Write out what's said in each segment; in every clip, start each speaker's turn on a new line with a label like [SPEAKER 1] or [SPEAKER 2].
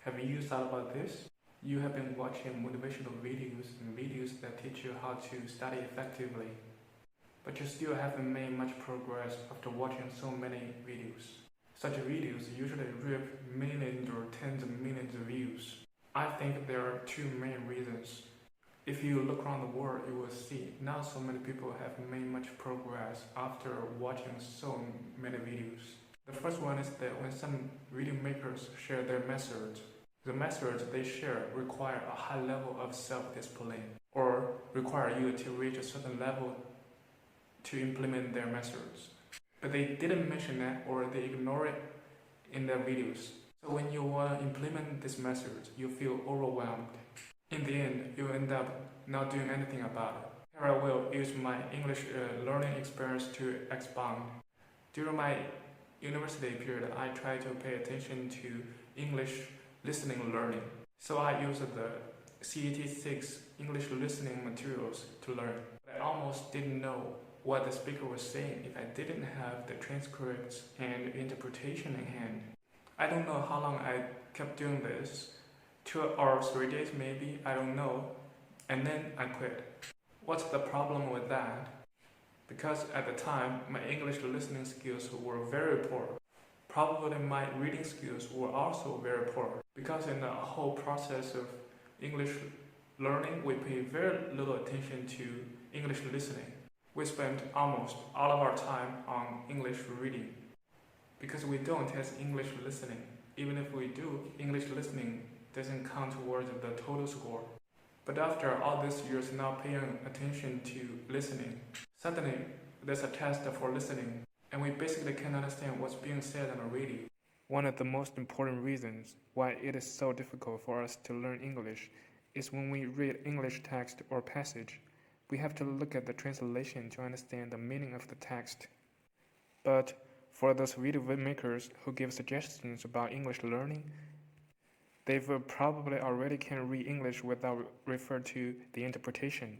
[SPEAKER 1] Have you thought about this? You have been watching motivational videos and videos that teach you how to study effectively, but you still haven't made much progress after watching so many videos. Such videos usually reap millions or tens of millions of views. I think there are two main reasons. If you look around the world, you will see not so many people have made much progress after watching so many videos. The first one is that when some video makers share their methods, the methods they share require a high level of self-discipline or require you to reach a certain level to implement their methods. But they didn't mention that or they ignore it in their videos. So when you want to implement this method, you feel overwhelmed. In the end, you end up not doing anything about it. Here I will use my English learning experience to expound. During my university period, I tried to pay attention to English listening learning. So I used the CET6 English listening materials to learn. I almost didn't know what the speaker was saying if I didn't have the transcripts and interpretation in hand. I don't know how long I kept doing this, 2 or 3 days maybe, I don't know, and then I quit. What's the problem with that? Because at the time, my English listening skills were very poor. Probably my reading skills were also very poor. Because in the whole process of English learning, we pay very little attention to English listening. We spend almost all of our time on English reading. Because we don't test English listening. Even if we do, English listening doesn't count towards the total score. But after all these years not paying attention to listening, suddenly there's a test for listening, and we basically can't understand what's being said on the radio. One of the most important reasons why it is so difficult for us to learn English is when we read English text or passage, we have to look at the translation to understand the meaning of the text. But for those video makers who give suggestions about English learning, they will probably already can read English without refer to the interpretation.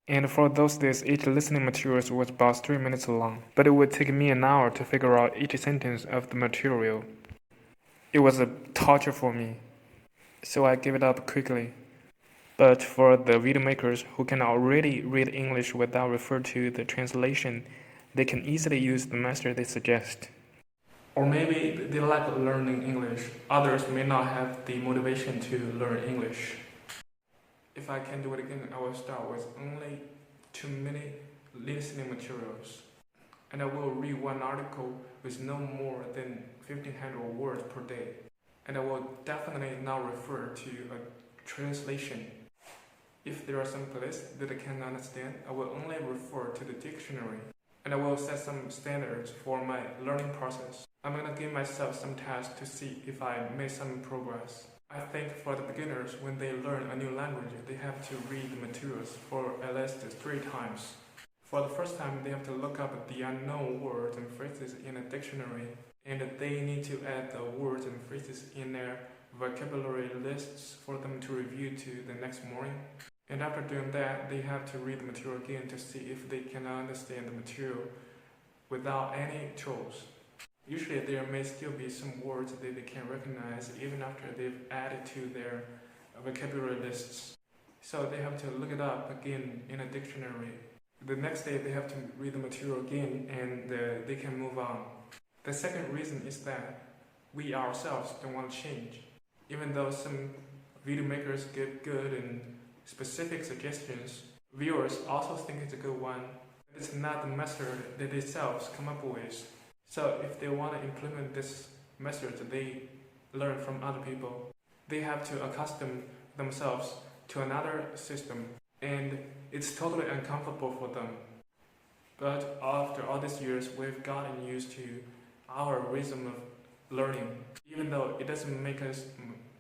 [SPEAKER 1] And for those days, each listening material was about 3 minutes long, but it would take me an hour to figure out each sentence of the material. It was a torture for me, so I gave it up quickly. But for the video makers who can already read English without refer to the translation, they can easily use the method they suggest. Or maybe they like learning English. Others may not have the motivation to learn English. If I can do it again, I will start with only 2 minute listening materials. And I will read one article with no more than 1,500 words per day. And I will definitely not refer to a translation. If there are some place that I cannot understand, I will only refer to the dictionary. And I will set some standards for my learning process. I'm gonna give myself some tasks to see if I made some progress. I think for the beginners, when they learn a new language, they have to read the materials for at least 3 times. For the first time, they have to look up the unknown words and phrases in a dictionary, and they need to add the words and phrases in their vocabulary lists for them to review to the next morning. And after doing that, they have to read the material again to see if they can understand the material without any tools. Usually there may still be some words that they can recognize even after they've added to their vocabulary lists. So they have to look it up again in a dictionary. The next day they have to read the material again and they can move on. The second reason is that we ourselves don't want to change. Even though some video makers give good and specific suggestions, viewers also think it's a good one, but it's not the method that they themselves come up with. So if they want to implement this method they learn from other people, they have to accustom themselves to another system, and it's totally uncomfortable for them. But after all these years, we've gotten used to our rhythm of learning, even though it doesn't make us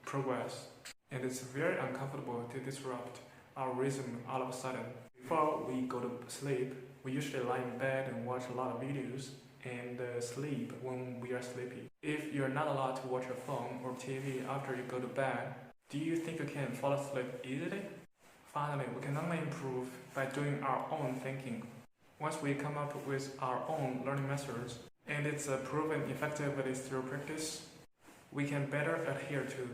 [SPEAKER 1] progress. And it's very uncomfortable to disrupt our rhythm all of a sudden. Before we go to sleep, we usually lie in bed and watch a lot of videos and sleep when we are sleepy. If you're not allowed to watch your phone or TV after you go to bed, do you think you can fall asleep easily? Finally, we can only improve by doing our own thinking. Once we come up with our own learning methods, and it's proven effectively through practice, we can better adhere to